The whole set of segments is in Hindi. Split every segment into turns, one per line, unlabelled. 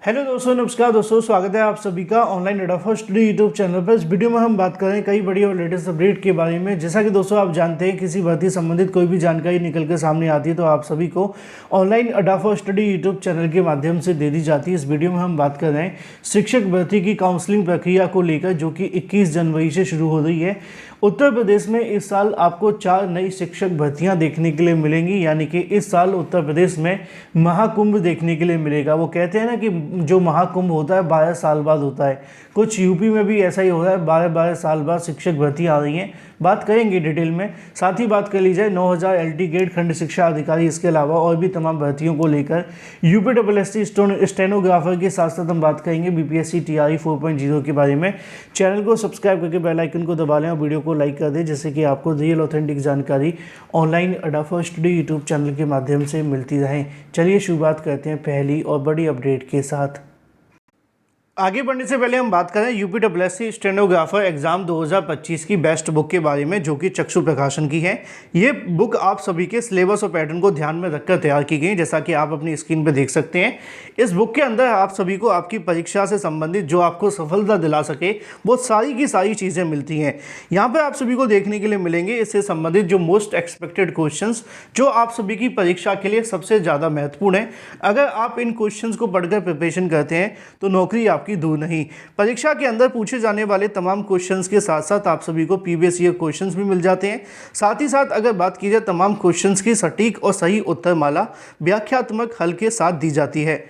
हेलो दोस्तों, नमस्कार दोस्तों, स्वागत है आप सभी का ऑनलाइन अड्डा फॉर स्टडी यूट्यूब चैनल पर। इस वीडियो में हम बात करें कई बड़ी और लेटेस्ट अपडेट के बारे में। जैसा कि दोस्तों आप जानते हैं, किसी भर्ती संबंधित कोई भी जानकारी निकल कर सामने आती है तो आप सभी को ऑनलाइन अड्डा फॉर स्टडी यूट्यूब चैनल के माध्यम से दे दी जाती है। इस वीडियो में हम बात कर रहे हैं शिक्षक भर्ती की काउंसलिंग प्रक्रिया को लेकर, जो कि 21 जनवरी से शुरू हो रही है। उत्तर प्रदेश में इस साल आपको 4 नई शिक्षक भर्तियां देखने के लिए मिलेंगी, यानी कि इस साल उत्तर प्रदेश में महाकुंभ देखने के लिए मिलेगा। वो कहते हैं ना कि जो महाकुंभ होता है 12 साल बाद होता है, कुछ यूपी में भी ऐसा ही हो रहा है, 12-12 साल बाद शिक्षक भर्ती आ रही हैं। बात करेंगे डिटेल में। साथ ही बात कर ली जाए 9000 LT ग्रेड खंड शिक्षा अधिकारी, इसके अलावा और भी तमाम भर्तियों को लेकर यूपीएससी स्टेनोग्राफर के साथ साथ हम बात करेंगे BPSC TRE 4.0 के बारे में। चैनल को सब्सक्राइब करके बेल आइकन को दबा लें और वीडियो को लाइक कर दें, जिससे कि आपको रियल ऑथेंटिक जानकारी ऑनलाइन अड्डा फॉर स्टडी यूट्यूब चैनल के माध्यम से मिलती रहे। चलिए शुरुआत करते हैं पहली और बड़ी अपडेट के साथ। आगे बढ़ने से पहले हम बात करें यूपीएससी स्टेनोग्राफर एग्जाम 2025 की बेस्ट बुक के बारे में, जो कि चक्षु प्रकाशन की है। ये बुक आप सभी के सिलेबस और पैटर्न को ध्यान में रखकर तैयार की गई, जैसा कि आप अपनी स्क्रीन पर देख सकते हैं। इस बुक के अंदर आप सभी को आपकी परीक्षा से संबंधित जो आपको सफलता दिला सके वो सारी की सारी चीज़ें मिलती हैं। यहाँ पर आप सभी को देखने के लिए मिलेंगे इससे संबंधित जो मोस्ट एक्सपेक्टेड क्वेश्चंस, जो आप सभी की परीक्षा के लिए सबसे ज़्यादा महत्वपूर्ण है। अगर आप इन क्वेश्चंस को पढ़कर प्रिपरेशन करते हैं तो नौकरी आपकी दूर नहीं। परीक्षा के अंदर पूछे जाने वाले तमाम क्वेश्चंस के साथ साथ आप सभी को प्रीवियस ईयर क्वेश्चंस भी मिल जाते हैं। साथ ही साथ अगर बात की जाए तमाम क्वेश्चंस की सटीक और सही उत्तर माला व्याख्यात्मक हल के साथ दी जाती है,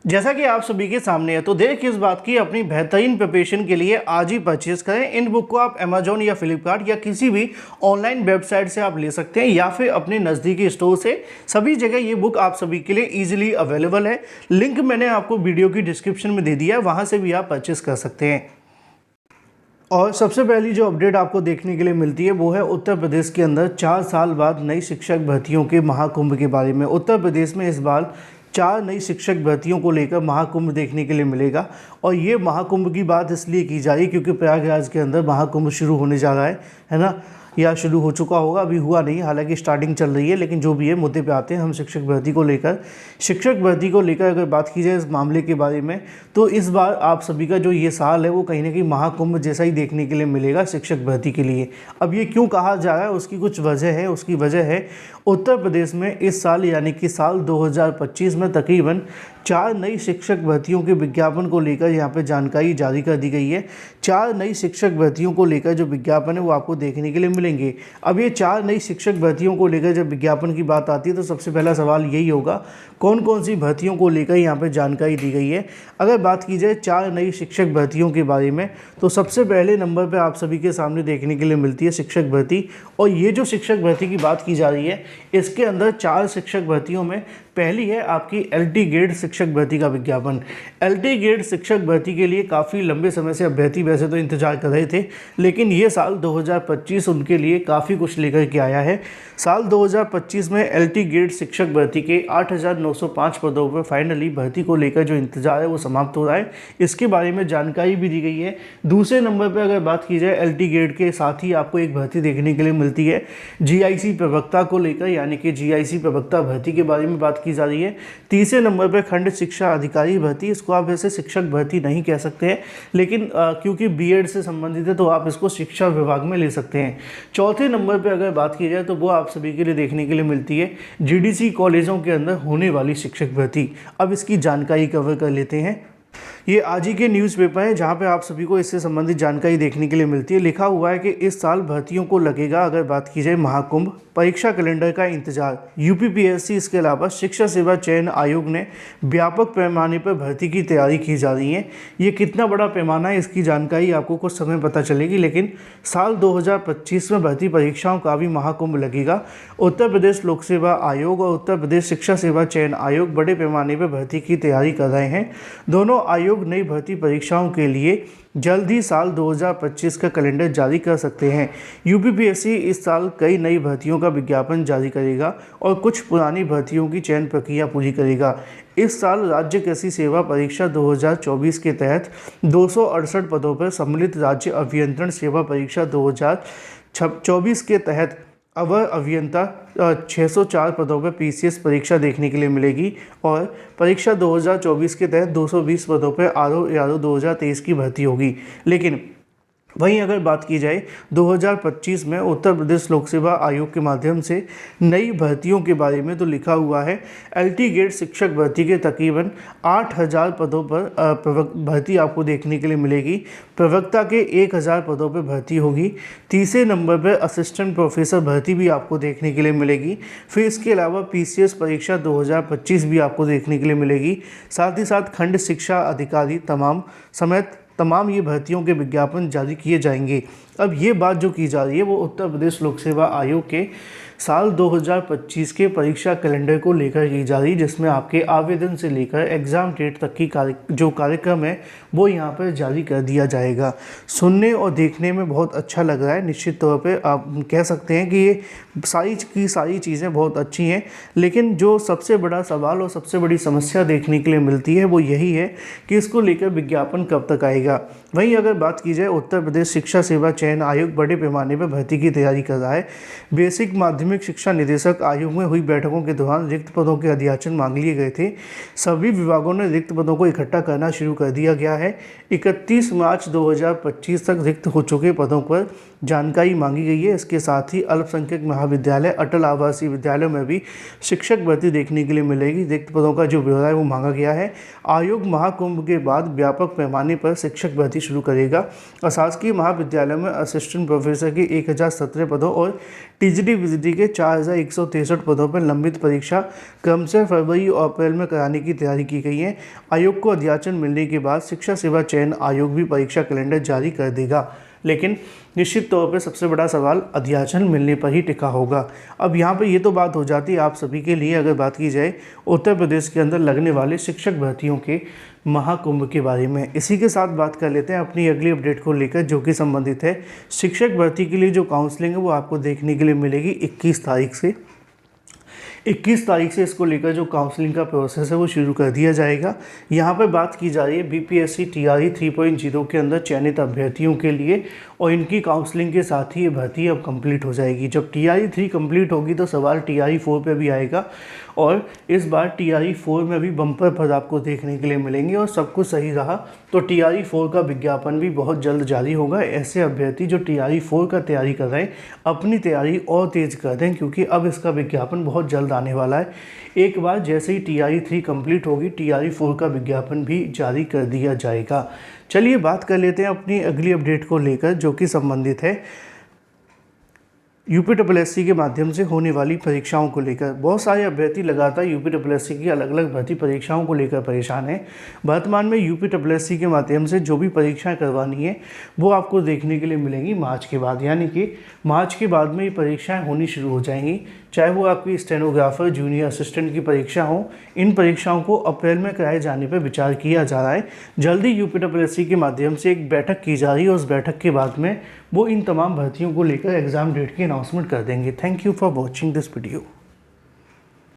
जैसा कि आप सभी के सामने है। तो देर किस बात की, अपनी बेहतरीन प्रिपरेशन के लिए आज ही परचेज करें। इन बुक को आप अमेजोन या फ्लिपकार्ट या किसी भी ऑनलाइन वेबसाइट से आप ले सकते हैं, या फिर अपने नज़दीकी स्टोर से। सभी जगह ये बुक आप सभी के लिए ईजिली अवेलेबल है। लिंक मैंने आपको वीडियो की डिस्क्रिप्शन में दे दिया है, वहाँ से भी आप परचेज कर सकते हैं। और सबसे पहली जो अपडेट आपको देखने के लिए मिलती है वो है उत्तर प्रदेश के अंदर 4 साल बाद नई शिक्षक भर्तियों के महाकुंभ के बारे में। उत्तर प्रदेश में इस बार 4 नई शिक्षक भर्तियों को लेकर महाकुंभ देखने के लिए मिलेगा। और ये महाकुंभ की बात इसलिए की जा रही है क्योंकि प्रयागराज के अंदर महाकुंभ शुरू होने जा रहा है ना, या शुरू हो चुका होगा, अभी हुआ नहीं, हालांकि स्टार्टिंग चल रही है। लेकिन जो भी है, मुद्दे पे आते हैं हम शिक्षक भर्ती को लेकर अगर बात की जाए इस मामले के बारे में, तो इस बार आप सभी का जो ये साल है वो कहीं ना कहीं महाकुंभ जैसा ही देखने के लिए मिलेगा शिक्षक भर्ती के लिए। अब ये क्यों कहा जा रहा है, उसकी कुछ वजह है। उसकी वजह है उत्तर प्रदेश में इस साल यानी कि साल 2025 में तकरीबन 4 नई शिक्षक भर्तियों के विज्ञापन को लेकर यहाँ पे जानकारी जारी कर दी गई है। 4 नई शिक्षक भर्तियों को लेकर जो विज्ञापन है वो आपको देखने के लिए मिलेंगे। अब ये 4 नई शिक्षक भर्तियों को लेकर जब विज्ञापन की बात आती है तो सबसे पहला सवाल यही होगा, कौन कौन सी भर्तियों को लेकर यहाँ पे जानकारी दी गई है। अगर बात की जाए 4 नई शिक्षक भर्तियों के बारे में, तो सबसे पहले नंबर पर आप सभी के सामने देखने के लिए मिलती है शिक्षक भर्ती। और ये जो शिक्षक भर्ती की बात की जा रही है, इसके अंदर 4 शिक्षक भर्तियों में पहली है आपकी LT ग्रेड शिक्षक भर्ती का विज्ञापन। LT ग्रेड शिक्षक भर्ती के लिए काफ़ी लंबे समय से अभ्यर्थी वैसे तो इंतजार कर रहे थे, लेकिन ये साल 2025 उनके लिए काफ़ी कुछ लेकर के आया है। साल 2025 में LT ग्रेड शिक्षक भर्ती के 8905 पदों पर फाइनली भर्ती को लेकर जो इंतजार है वो समाप्त हो रहा है। इसके बारे में जानकारी भी दी गई है। दूसरे नंबर पर अगर बात की जाए LT ग्रेड के साथ ही आपको एक भर्ती देखने के लिए मिलती है GIC प्रवक्ता को लेकर, यानी कि GIC प्रवक्ता भर्ती के बारे में बात की जा रही है। तीसरे नंबर पर खंड शिक्षा अधिकारी भर्ती, इसको आप वैसे शिक्षक भर्ती नहीं कह सकते हैं, लेकिन क्योंकि BEd से संबंधित है तो आप इसको शिक्षा विभाग में ले सकते हैं। चौथे नंबर पर अगर बात की जाए तो वो आप सभी के लिए देखने के लिए मिलती है GDC कॉलेजों के अंदर होने वाली शिक्षक भर्ती। अब इसकी जानकारी कवर कर लेते हैं। ये आज ही के न्यूज़पेपर है जहाँ पे आप सभी को इससे संबंधित जानकारी देखने के लिए मिलती है। लिखा हुआ है कि इस साल भर्तियों को लगेगा, अगर बात की जाए महाकुंभ, परीक्षा कैलेंडर का इंतजार। UPPSC इसके अलावा शिक्षा सेवा चयन आयोग ने व्यापक पैमाने पर भर्ती की तैयारी की जा रही है। ये कितना बड़ा पैमाना है इसकी जानकारी आपको कुछ समय पता चलेगी, लेकिन साल 2025 में भर्ती परीक्षाओं का भी महाकुंभ लगेगा। उत्तर प्रदेश लोक सेवा आयोग और उत्तर प्रदेश शिक्षा सेवा चयन आयोग बड़े पैमाने पर भर्ती की तैयारी कर रहे हैं। दोनों आयोग नई भर्ती परीक्षाओं के लिए जल्द ही साल 2025 का कैलेंडर जारी कर सकते हैं। UPPSC इस साल कई नई भर्तियों का विज्ञापन जारी करेगा और कुछ पुरानी भर्तियों की चयन प्रक्रिया पूरी करेगा। इस साल राज्य कृषि सेवा परीक्षा 2024 के तहत 268 पदों पर सम्मिलित राज्य अभियंत्रण सेवा परीक्षा 2024 के तहत अवर अभियंता 604 पदों पर पीसीएस परीक्षा देखने के लिए मिलेगी और परीक्षा 2024 के तहत 220 पदों पर आरओ एआरओ 2023 की भर्ती होगी। लेकिन वहीं अगर बात की जाए 2025 में उत्तर प्रदेश लोक सेवा आयोग के माध्यम से नई भर्तियों के बारे में तो लिखा हुआ है, एलटी गेट शिक्षक भर्ती के तकरीबन 8000 पदों पर भर्ती आपको देखने के लिए मिलेगी। प्रवक्ता के 1000 पदों पर भर्ती होगी। तीसरे नंबर पर असिस्टेंट प्रोफेसर भर्ती भी आपको देखने के लिए मिलेगी। फिर इसके अलावा पीसीएस परीक्षा 2025 भी आपको देखने के लिए मिलेगी। साथ ही साथ खंड शिक्षा अधिकारी तमाम ये भर्तियों के विज्ञापन जारी किए जाएंगे। अब ये बात जो की जा रही है वो उत्तर प्रदेश लोक सेवा आयोग के साल 2025 के परीक्षा कैलेंडर को लेकर की जा रही है, जिसमें आपके आवेदन से लेकर एग्ज़ाम डेट तक की जो कार्यक्रम है वो यहाँ पर जारी कर दिया जाएगा। सुनने और देखने में बहुत अच्छा लग रहा है। निश्चित तौर पे आप कह सकते हैं कि ये सारी चीज़ें बहुत अच्छी हैं, लेकिन जो सबसे बड़ा सवाल और सबसे बड़ी समस्या देखने के लिए मिलती है वो यही है कि इसको लेकर विज्ञापन कब तक आएगा। वहीं अगर बात की जाए उत्तर प्रदेश शिक्षा सेवा चयन आयोग बड़े पैमाने पर भर्ती की तैयारी कर रहा है। बेसिक माध्यमिक शिक्षा निदेशक आयोग में हुई बैठकों के दौरान रिक्त पदों के अध्याचन मांग लिए गए थे। सभी विभागों ने रिक्त पदों को इकट्ठा करना शुरू कर दिया गया है। 31 मार्च 2025 तक रिक्त हो चुके पदों पर जानकारी मांगी गई है। इसके साथ ही अल्पसंख्यक महाविद्यालय, अटल आवासीय विद्यालयों में भी शिक्षक भर्ती देखने के लिए मिलेगी। रिक्त पदों का जो ब्यौरा है वो मांगा गया है। आयोग महाकुंभ के बाद व्यापक पैमाने पर शिक्षक भर्ती शुरू करेगा। अशासकीय महाविद्यालयों में असिस्टेंट प्रोफेसर के 1017 पदों और टीजीटी के 4163 पदों पर लंबित परीक्षा क्रमशः फरवरी और अप्रैल में कराने की तैयारी की गई है। आयोग को अध्याचन मिलने के बाद शिक्षा सेवा चयन आयोग भी परीक्षा कैलेंडर जारी कर देगा। लेकिन निश्चित तौर पर सबसे बड़ा सवाल अध्याचन मिलने पर ही टिका होगा। अब यहाँ पर ये तो बात हो जाती है आप सभी के लिए। अगर बात की जाए उत्तर प्रदेश के अंदर लगने वाले शिक्षक भर्तियों के महाकुंभ के बारे में, इसी के साथ बात कर लेते हैं अपनी अगली अपडेट को लेकर, जो कि संबंधित है शिक्षक भर्ती के लिए जो काउंसलिंग है वो आपको देखने के लिए मिलेगी 21 तारीख से। 21 तारीख से इसको लेकर जो काउंसलिंग का प्रोसेस है वो शुरू कर दिया जाएगा। यहाँ पर बात की जा रही है बीपीएससी टीआरई 3.0 के अंदर चयनित अभ्यर्थियों के लिए, और इनकी काउंसलिंग के साथ ही ये भर्ती अब कंप्लीट हो जाएगी। जब टीआरई 3 कंप्लीट होगी तो सवाल टीआरई 4 पे भी आएगा, और इस बार टीआरई 4 में भी बम्पर पद आपको देखने के लिए मिलेंगे। और सब कुछ सही रहा तो टीआरई 4 का विज्ञापन भी बहुत जल्द जारी होगा। ऐसे अभ्यर्थी जो टीआरई 4 का तैयारी कर रहे हैं अपनी तैयारी और तेज़ कर दें, क्योंकि अब इसका विज्ञापन बहुत जल्द आने वाला है। एक बार जैसे ही टीआरई 3 कंप्लीट होगी टीआरई 4 का विज्ञापन भी जारी कर दिया जाएगा। चलिए बात कर लेते हैं अपनी अगली अपडेट को लेकर, जो कि संबंधित है यूपीएससी के माध्यम से होने वाली परीक्षाओं को लेकर। बहुत सारे अभ्यर्थी लगातार यूपीएससी की अलग अलग भर्ती परीक्षाओं को लेकर परेशान हैं। वर्तमान में यूपीएससी के माध्यम से जो भी परीक्षाएं करवानी है वो आपको देखने के लिए मिलेंगी मार्च के बाद, यानी कि मार्च के बाद में ये परीक्षाएं होनी शुरू हो जाएंगी। चाहे वो आपकी स्टेनोग्राफर, जूनियर असिस्टेंट की परीक्षा हो, इन परीक्षाओं को अप्रैल में कराए जाने पर विचार किया जा रहा है। जल्दी यूपीएससी के माध्यम से एक बैठक की जा रही है। उस बैठक के बाद में वो इन तमाम भर्तियों को लेकर एग्जाम डेट की अनाउंसमेंट कर देंगे। Thank you for watching this video.